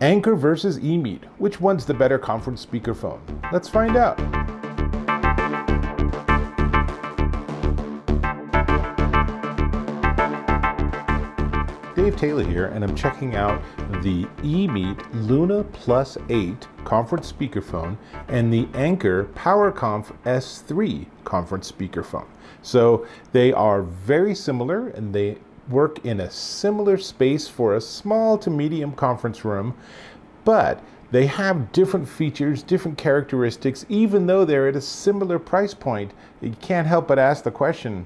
Anker versus EMEET. Which one's the better conference speakerphone? Let's find out. Dave Taylor here, and I'm checking out the EMEET Luna Plus 8 conference speakerphone and the Anker PowerConf S3 conference speakerphone. So they are very similar and they work in a similar space for a small to medium conference room, but they have different features, different characteristics. Even though they're at a similar price point, you can't help but ask the question,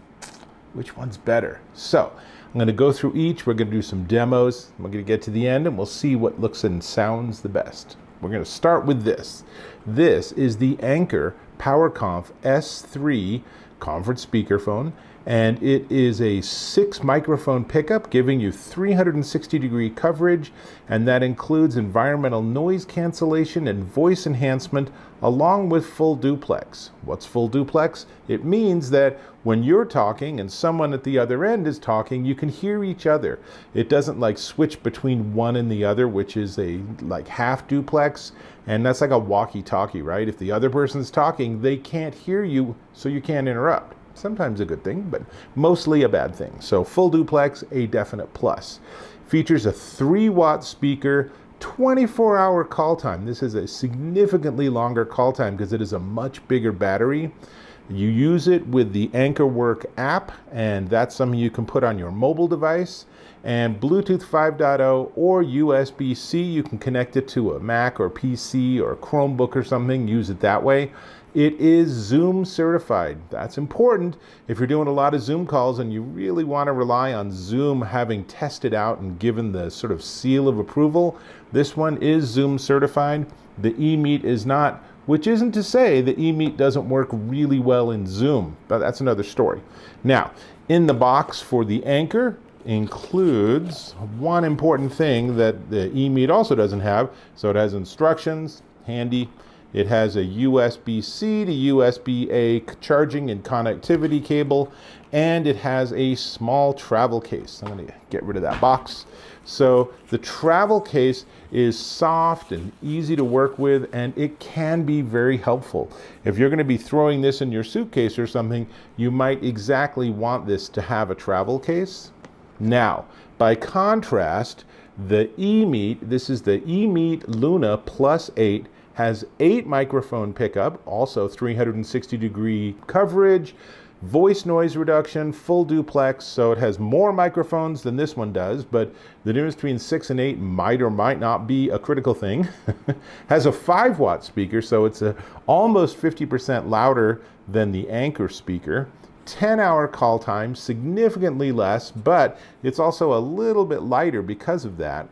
which one's better? So I'm going to go through each. We're going to do some demos. We're going to get to the end and we'll see what looks and sounds the best. We're going to start with this. This is the Anker PowerConf S3 conference speakerphone, and it is a 6 microphone pickup giving you 360-degree coverage, and that includes environmental noise cancellation and voice enhancement along with full duplex. What's full duplex? It means that when you're talking and someone at the other end is talking, you can hear each other. It doesn't like switch between one and the other, which is a like half duplex, and that's like a walkie-talkie, right? If the other person's talking, they can't hear you, so you can't interrupt. Sometimes a good thing, but mostly a bad thing. So full duplex, a definite plus. Features a 3-watt speaker, 24-hour call time. This is a significantly longer call time because it is a much bigger battery. You use it with the Anker Work app, and that's something you can put on your mobile device. And Bluetooth 5.0 or USB-C, you can connect it to a Mac or PC or Chromebook or something, use it that way. It is Zoom certified. That's important if you're doing a lot of Zoom calls and you really want to rely on Zoom having tested out and given the sort of seal of approval. This one is Zoom certified. The EMEET is not, which isn't to say the EMEET doesn't work really well in Zoom, but that's another story. Now, in the box for the Anker includes one important thing that the EMEET also doesn't have. So it has instructions, handy. It has a USB-C to USB-A charging and connectivity cable, and it has a small travel case. I'm going to get rid of that box. So the travel case is soft and easy to work with, and it can be very helpful. If you're going to be throwing this in your suitcase or something, you might exactly want this to have a travel case. Now, by contrast, the EMEET, this is the EMEET Luna Plus 8, has 8 microphone pickup, also 360-degree coverage, voice noise reduction, full duplex, so it has more microphones than this one does, but the difference between 6 and 8 might or might not be a critical thing. Has a 5-watt speaker, so it's almost 50% louder than the Anker speaker. 10-hour call time, significantly less, but it's also a little bit lighter because of that.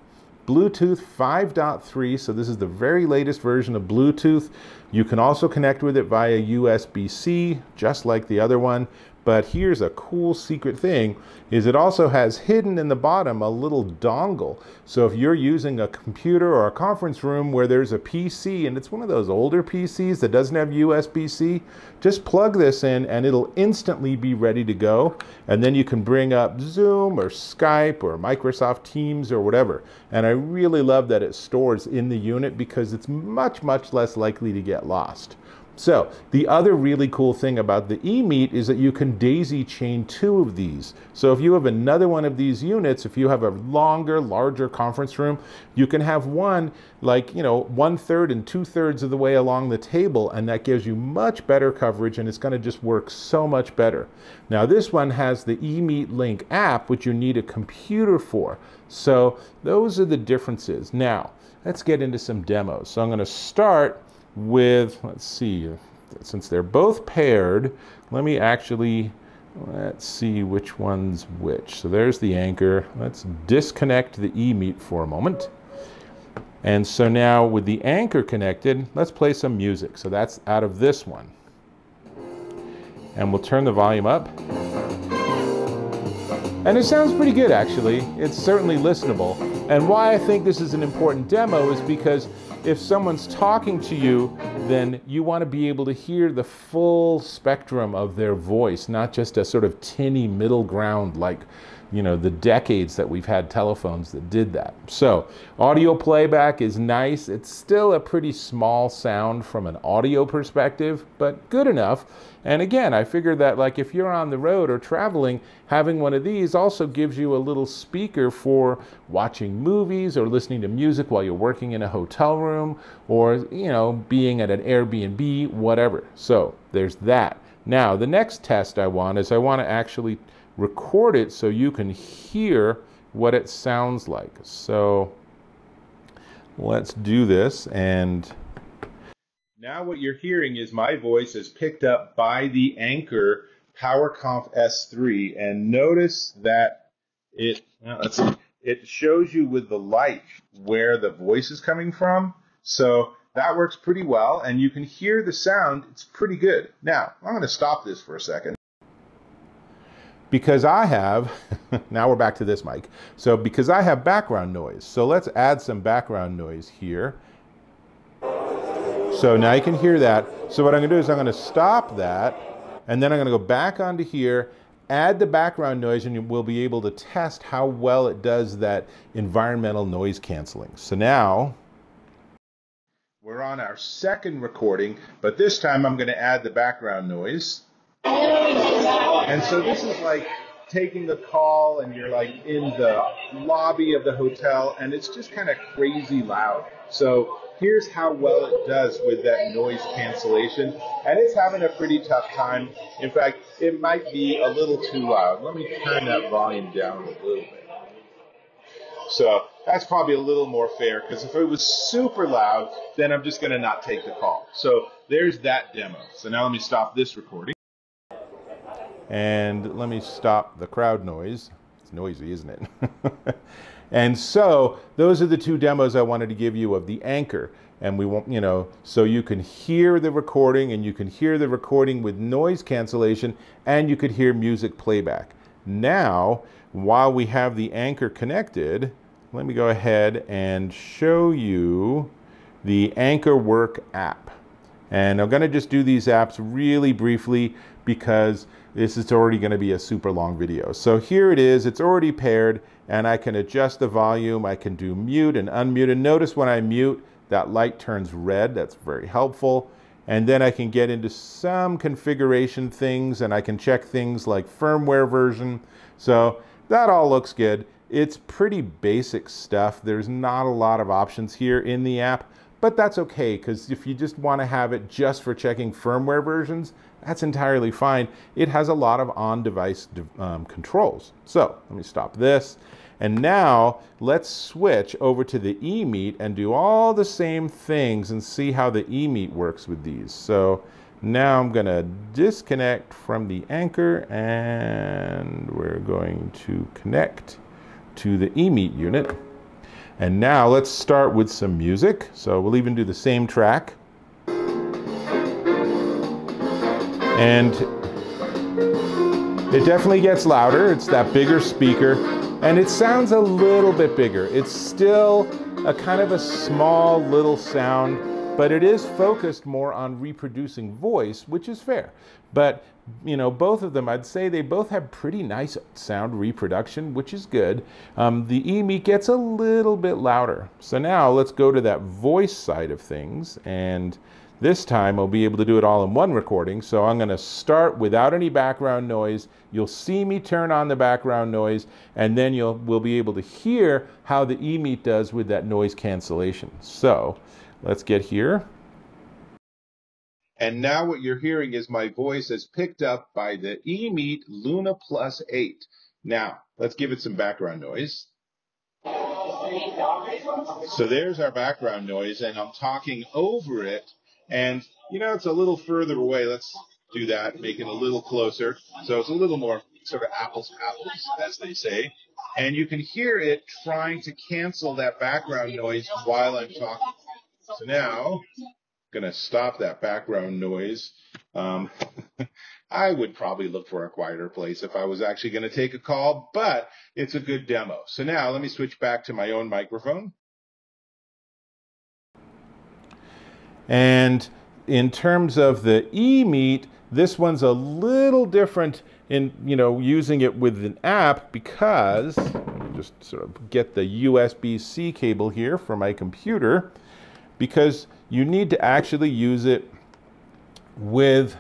Bluetooth 5.3, so this is the very latest version of Bluetooth. You can also connect with it via USB-C, just like the other one. But here's a cool secret thing, is it also has hidden in the bottom a little dongle. So if you're using a computer or a conference room where there's a PC, and it's one of those older PCs that doesn't have USB-C, just plug this in and it'll instantly be ready to go. And then you can bring up Zoom or Skype or Microsoft Teams or whatever. And I really love that it stores in the unit because it's much, much less likely to get lost. So the other really cool thing about the EMEET is that you can daisy chain 2 of these. So if you have another one of these units, if you have a longer, larger conference room, you can have one like, 1/3 and 2/3 of the way along the table, and that gives you much better coverage, and it's going to just work so much better. Now this one has the EMEET Link app, which you need a computer for. So those are the differences. Now let's get into some demos. So I'm going to start with, let's see, since they're both paired, let's see which one's which. So there's the Anker. Let's disconnect the EMEET for a moment. And so now with the Anker connected, let's play some music. So that's out of this one. And we'll turn the volume up. And it sounds pretty good, actually. It's certainly listenable. And why I think this is an important demo is because if someone's talking to you, then you want to be able to hear the full spectrum of their voice, not just a sort of tinny middle ground like you know, the decades that we've had telephones that did that. So audio playback is nice. It's still a pretty small sound from an audio perspective, but good enough. And again, I figured that like if you're on the road or traveling, having one of these also gives you a little speaker for watching movies or listening to music while you're working in a hotel room, or, you know, being at an Airbnb, whatever. So there's that. Now, the next test I want is I want to actually record it so you can hear what it sounds like. So let's do this. And now what you're hearing is my voice is picked up by the Anker PowerConf S3. And notice that it shows you with the light where the voice is coming from. So that works pretty well, and you can hear the sound. It's pretty good. Now, I'm going to stop this for a second, because I have, now we're back to this mic. So because I have background noise. So let's add some background noise here. So now you can hear that. So what I'm going to do is I'm going to stop that, and then I'm going to go back onto here, add the background noise, and we'll be able to test how well it does that environmental noise canceling. So now we're on our second recording, but this time I'm going to add the background noise. And so this is like taking the call and you're like in the lobby of the hotel and it's just kind of crazy loud. So here's how well it does with that noise cancellation. And it's having a pretty tough time. In fact, it might be a little too loud. Let me turn that volume down a little bit. So that's probably a little more fair, because if it was super loud, then I'm just going to not take the call. So there's that demo. So now let me stop this recording. And let me stop the crowd noise. It's noisy, isn't it? And so those are the two demos I wanted to give you of the Anker. And we want, you know, so you can hear the recording, and you can hear the recording with noise cancellation, and you could hear music playback. Now, while we have the Anker connected, let me go ahead and show you the Anker Work app. And I'm going to just do these apps really briefly because this is already going to be a super long video. So here it is. It's already paired, and I can adjust the volume. I can do mute and unmute. And notice when I mute, that light turns red. That's very helpful. And then I can get into some configuration things, and I can check things like firmware version. So that all looks good. It's pretty basic stuff. There's not a lot of options here in the app, but that's okay, because if you just want to have it just for checking firmware versions, that's entirely fine. It has a lot of on-device controls. So let me stop this. And now let's switch over to the EMEET and do all the same things and see how the EMEET works with these. So now I'm going to disconnect from the Anker, and we're going to connect to the EMEET unit. And now let's start with some music. So we'll even do the same track. And it definitely gets louder. It's that bigger speaker, and it sounds a little bit bigger. It's still a kind of a small little sound, but it is focused more on reproducing voice, which is fair. But, you know, both of them, I'd say they both have pretty nice sound reproduction, which is good. The EMEET gets a little bit louder. So now let's go to that voice side of things, and this time I'll be able to do it all in one recording. So I'm going to start without any background noise. You'll see me turn on the background noise, and then we'll be able to hear how the EMEET does with that noise cancellation. So let's get here. And now what you're hearing is my voice is picked up by the EMEET Luna Plus 8. Now, let's give it some background noise. So there's our background noise, and I'm talking over it. And, you know, it's a little further away. Let's do that, make it a little closer. So it's a little more sort of apples to apples, as they say. And you can hear it trying to cancel that background noise while I'm talking. So now, I'm going to stop that background noise. I would probably look for a quieter place if I was actually going to take a call, but it's a good demo. So now let me switch back to my own microphone. And in terms of the EMEET, this one's a little different in, using it with an app because, let me just sort of get the USB-C cable here for my computer, because you need to actually use it with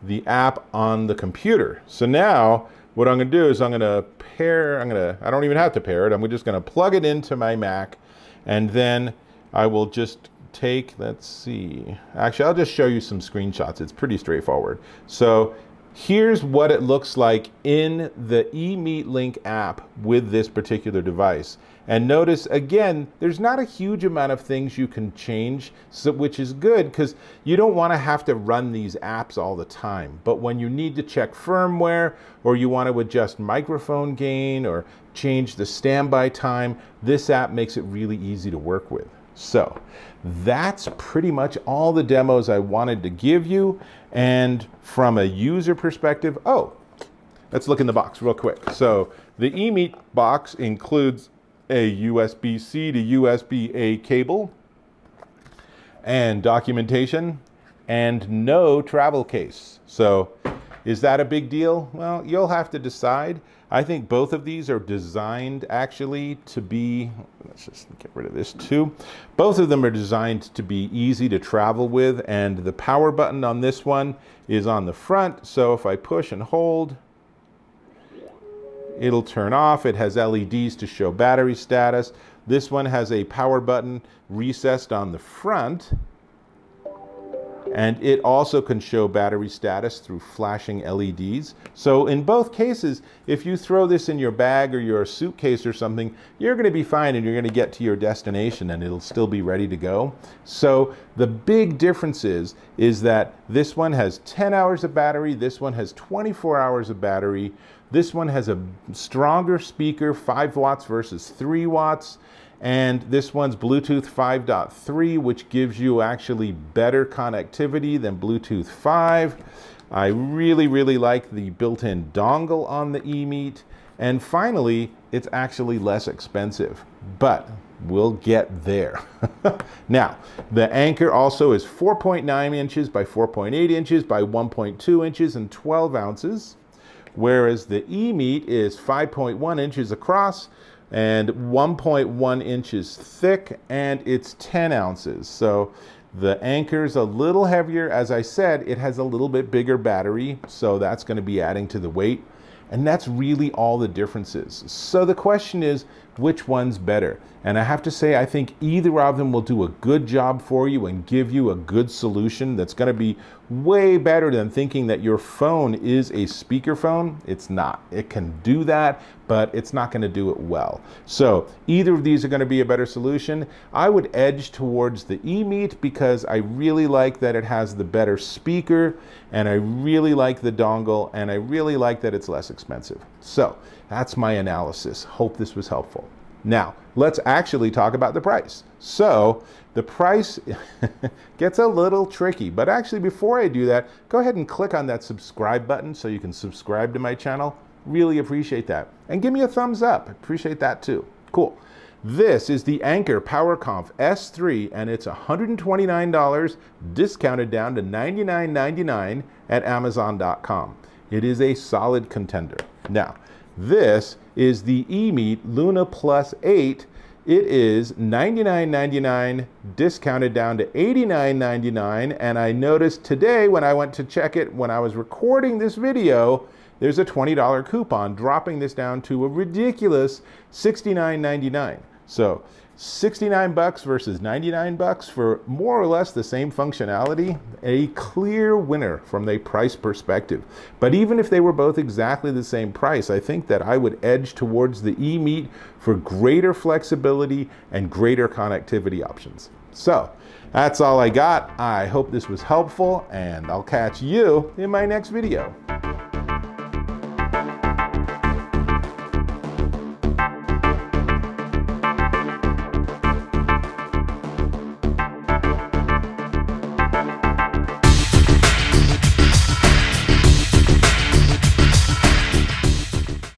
the app on the computer. So now what I'm going to do is I don't even have to pair it. I'm just going to plug it into my Mac, and then I will just take, let's see, actually I'll just show you some screenshots. It's pretty straightforward. So here's what it looks like in the EMEET Link app with this particular device. And notice, again, there's not a huge amount of things you can change, which is good because you don't want to have to run these apps all the time. But when you need to check firmware, or you want to adjust microphone gain or change the standby time, this app makes it really easy to work with. So that's pretty much all the demos I wanted to give you. And from a user perspective, let's look in the box real quick. So the EMEET box includes a USB-C to USB-A cable and documentation and no travel case. So is that a big deal? Well, you'll have to decide. I think both of these are designed actually to be, let's just get rid of this too. Both of them are designed to be easy to travel with, and the power button on this one is on the front. So if I push and hold, it'll turn off. It has LEDs to show battery status. This one has a power button recessed on the front, and it also can show battery status through flashing LEDs. So in both cases, if you throw this in your bag or your suitcase or something, you're going to be fine, and you're going to get to your destination and it'll still be ready to go. So the big difference is that this one has 10 hours of battery, this one has 24 hours of battery. This one has a stronger speaker, 5 watts versus 3 watts. And this one's Bluetooth 5.3, which gives you actually better connectivity than Bluetooth 5. I really, really like the built-in dongle on the EMEET. And finally, it's actually less expensive, but we'll get there. Now, the Anker also is 4.9 inches by 4.8 inches by 1.2 inches and 12 ounces. Whereas the EMEET is 5.1 inches across and 1.1 inches thick, and it's 10 ounces. So the Anker's a little heavier. As I said, it has a little bit bigger battery, so that's going to be adding to the weight. And that's really all the differences. So the question is, which one's better? And I have to say, I think either of them will do a good job for you and give you a good solution that's going to be way better than thinking that your phone is a speakerphone. It's not. It can do that, but it's not going to do it well. So either of these are going to be a better solution. I would edge towards the EMEET because I really like that it has the better speaker, and I really like the dongle, and I really like that it's less expensive. So that's my analysis. Hope this was helpful. Now, let's actually talk about the price. So the price gets a little tricky, but actually before I do that, go ahead and click on that subscribe button so you can subscribe to my channel. Really appreciate that. And give me a thumbs up. Appreciate that too. Cool. This is the Anker PowerConf S3, and it's $129 discounted down to $99.99 at Amazon.com. It is a solid contender. Now, this is the EMEET Luna Plus 8. It is $99.99 discounted down to $89.99, and I noticed today when I went to check it when I was recording this video, there's a $20 coupon dropping this down to a ridiculous $69.99. So 69 bucks versus 99 bucks for more or less the same functionality, a clear winner from the price perspective. But even if they were both exactly the same price, I think that I would edge towards the EMEET for greater flexibility and greater connectivity options. So that's all I got. I hope this was helpful, and I'll catch you in my next video.